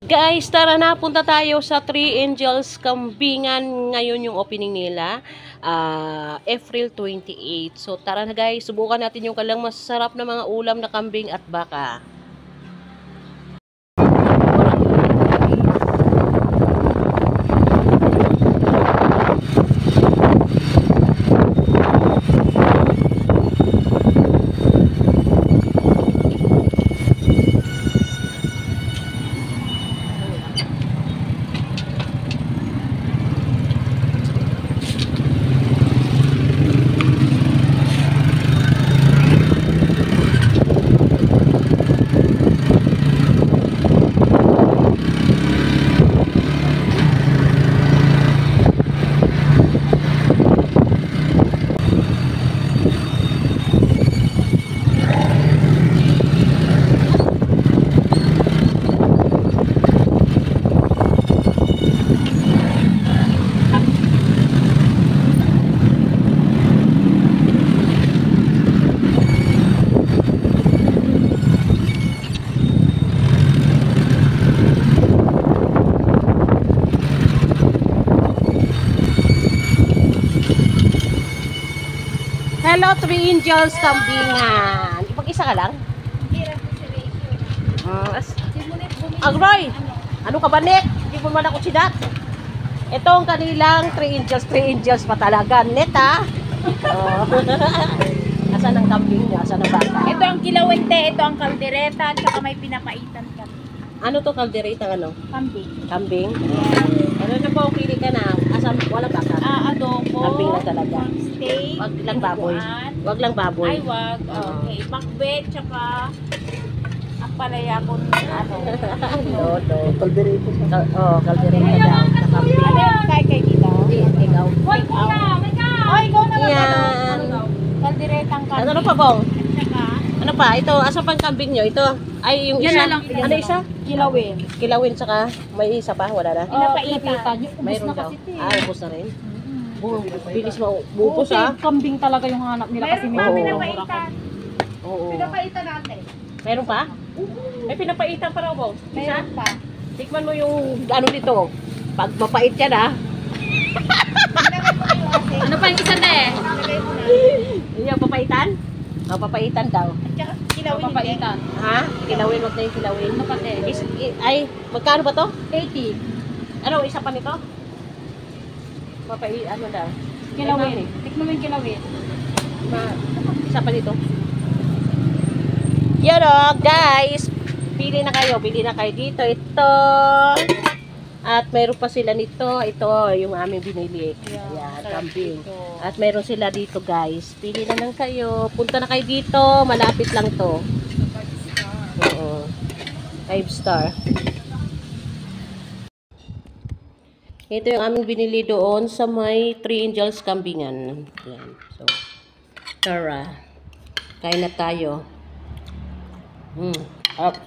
Guys, tara na, punta tayo sa Three Angels Kambingan. Ngayon yung opening nila, April 28. So tara na guys, subukan natin yung kalang masarap na mga ulam na kambing at baka. Hello, Three Angels Kambingan. Ipag-isa ka lang? Agroy! Ano ka ba, Nick? Hindi mo man ako sidat. Ito ang kanilang Three Angels pa talaga. Net, ha? Oh. Asan ang kambing niya? Asan ang baka? Ito ang kilawente, ito ang kaldereta, at saka may pinapaitan kami. Ano to kaldereta? Ano? Kambing. Kambing? Ano na po, pili ka na. Asan? Wala baka? Adobo. Kambing na talaga. Steak. Wag lang baboy. Wag lang baboy. Ay, wag. Okay. Pakbet, tsaka ang palaya ko ano. No. Kaldereta. Oh, kaldereta daw. Kambing. Ano yung kay dito? Ikaw. Take out. Ay, ikaw na lang. Yan. Kalderetang kambing. Ano pa, Bong? At saka, Ano pa? Ito, asa pang kambing nyo? Ito, ay yung Yan isa. na lang. Ano isa? kilawin. Kilawin, saka may isa pa, wala na. Pinapaitan. Yung ubos Mayroon na daw. kasi ito eh. Ubos na rin. Bilis mo, bubos Kasi ah. kambing talaga yung hanap nila kasi may Oo. pinapaitan. Oo. Pinapaitan natin. Meron pa? May pinapaitan pa raw, Bong. Isa? Meron pa. Tikman mo yung ano dito. Pag mapait yan ah. Ano pa yung isa na eh? Yun yung papaitan? Papaitan daw. Tsaka kilawin Papaitan. Ha? Kilawin, wag na yung kilawin. Ano pa te? Ay, magkano ba to? 80. Ano, isa pa nito? Ano daw? Kilawin. Tikman mo yung kilawin. Isa pa dito. Yun o, guys. Pili na kayo dito. Ito. At mayroon pa sila nito. Ito, yung aming binili. Ayan, kambing. At mayroon sila dito, guys. Pili na lang kayo. Punta na kayo dito. Malapit lang to. 5 star. Ito yung aming binili doon sa may Three Angels Kambingan. Ayan. So, tara. Kain na tayo. Up.